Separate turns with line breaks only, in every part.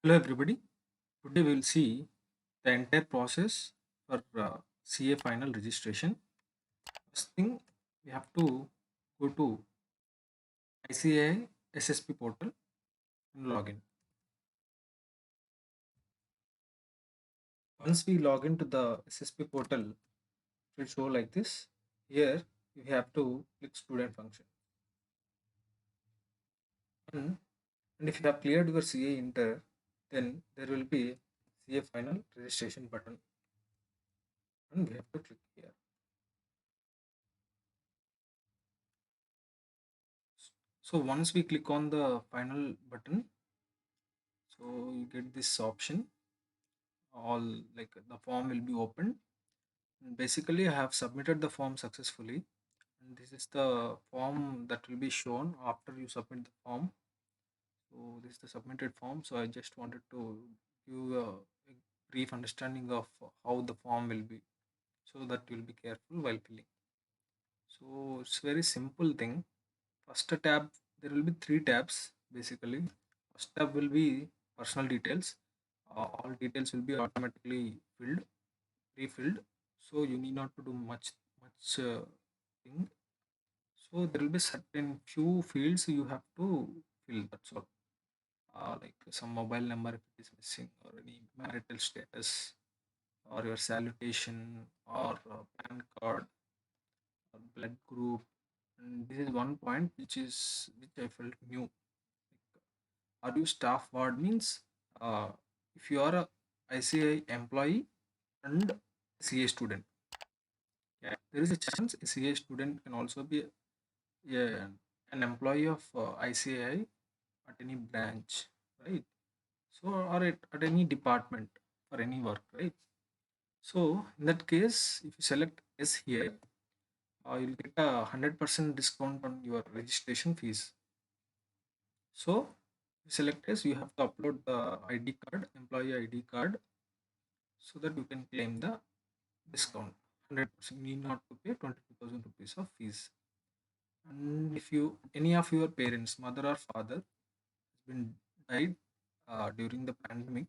Hello everybody. Today we will see the entire process for CA final registration. First thing we have to go to ICAI SSP portal and log in. Once we log into the SSP portal, it will show like this. Here you have to click student function. And, and if you have cleared your CA Inter, then there will be CA final registration button and we have to click here. So once we click on the final button, so you get this option, all like the form will be opened. And basically, I have submitted the form successfully, and this is the form that will be shown after you submit the form. So this is the submitted form. So I just wanted to give a brief understanding of how the form will be, so that you'll be careful while filling. So it's very simple thing. First tab, there will be three tabs basically. First tab will be personal details. All details will be automatically refilled, so you need not to do much thing. So there will be certain few fields you have to fill. That's all. Like some mobile number if it is missing, or any marital status, or your salutation, or PAN card, or blood group. And this is one point which I felt new. Are you staff ward means if you are a ICI employee and CA student. Yeah, there is a chance a CA student can also be an employee of ICI at any branch, right? So, or at any department for any work, right? So, in that case, if you select S here, you'll get a 100% discount on your registration fees. So, select S, you have to upload the ID card, employee ID card, so that you can claim the discount. 100%, you need not to pay 22,000 rupees of fees. And if you any of your parents, mother or father, has been died during the pandemic,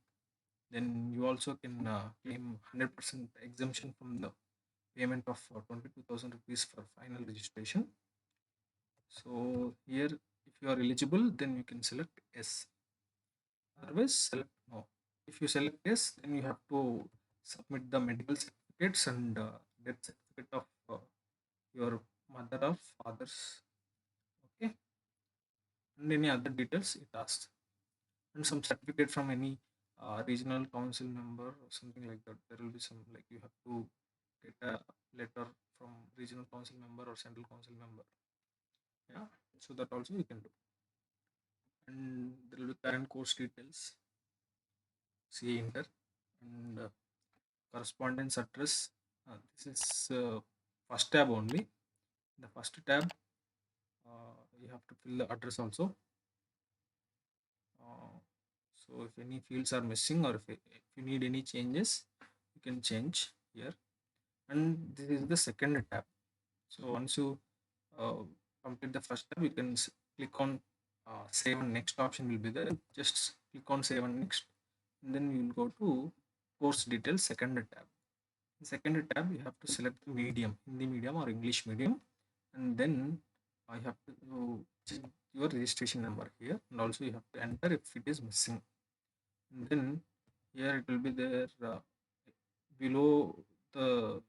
then you also can claim 100% exemption from the payment of 22,000 rupees for final registration. So here, if you are eligible, then you can select yes. Otherwise, select no. If you select yes, then you have to submit the medical certificates and death certificate of your mother or father's. Okay, and any other details it asks, and some certificate from any regional council member or something like that. There will be some, like you have to get a letter from regional council member or central council member. Yeah, so that also you can do. And there will be current course details, CA Inter, and correspondence address. This is first tab only. The first tab, you have to fill the address also. Uh, so if any fields are missing, or if you need any changes, you can change here. And this is the second tab. So once you uh, complete the first tab, you can click on save and next option will be there. Just click on save and next, and then you will go to course details, second tab. The second tab, you have to select the medium, Hindi medium or English medium, and then I have to check your registration number here, and also you have to enter if it is missing. And then here it will be there below the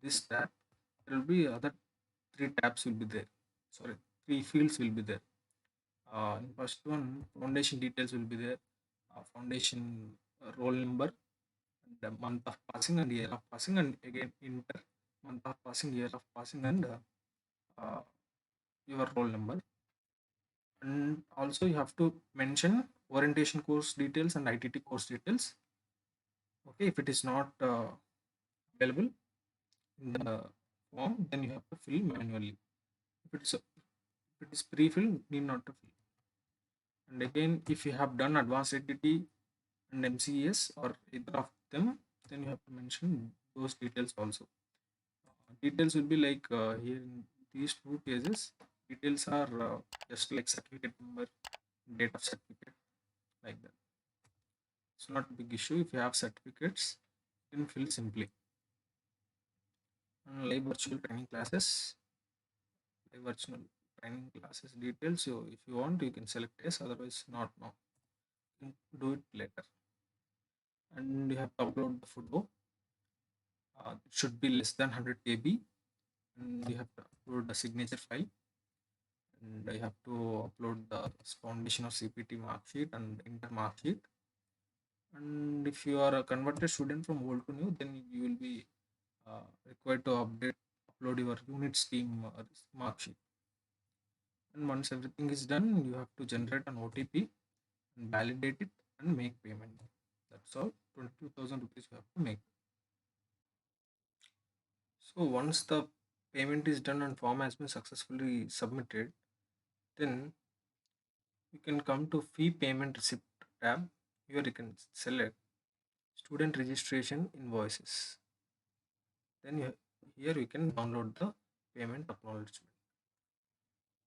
this tab. There will be other three tabs will be there. Sorry, three fields will be there. In first one, foundation details will be there. Foundation roll number, the month of passing and year of passing, and again inter month of passing, year of passing, and uh, your roll number. And also you have to mention orientation course details and ITT course details. Okay, if it is not available in the form, then you have to fill manually. If it is pre-filled, need not to fill. And again, if you have done advanced ITT and MCES or either of them, then you have to mention those details also. Details will be like here in these two cases, details are just like certificate number, date of certificate, like that. It's not a big issue. If you have certificates, you can fill simply. And live virtual training classes, live virtual training classes details. So if you want, you can select yes, otherwise not now. You can do it later. And you have to upload the photo. It should be less than 100 KB, and you have to upload the signature file, and you have to upload the foundation of CPT mark sheet and inter mark sheet. And if you are a converted student from old to new, then you will be required to upload your unit scheme mark sheet. And once everything is done, you have to generate an OTP and validate it and make payment. That's all. 22,000 rupees you have to make. So once the payment is done and form has been successfully submitted, then you can come to fee payment receipt tab. Here you can select student registration invoices. Then here you can download the payment acknowledgement.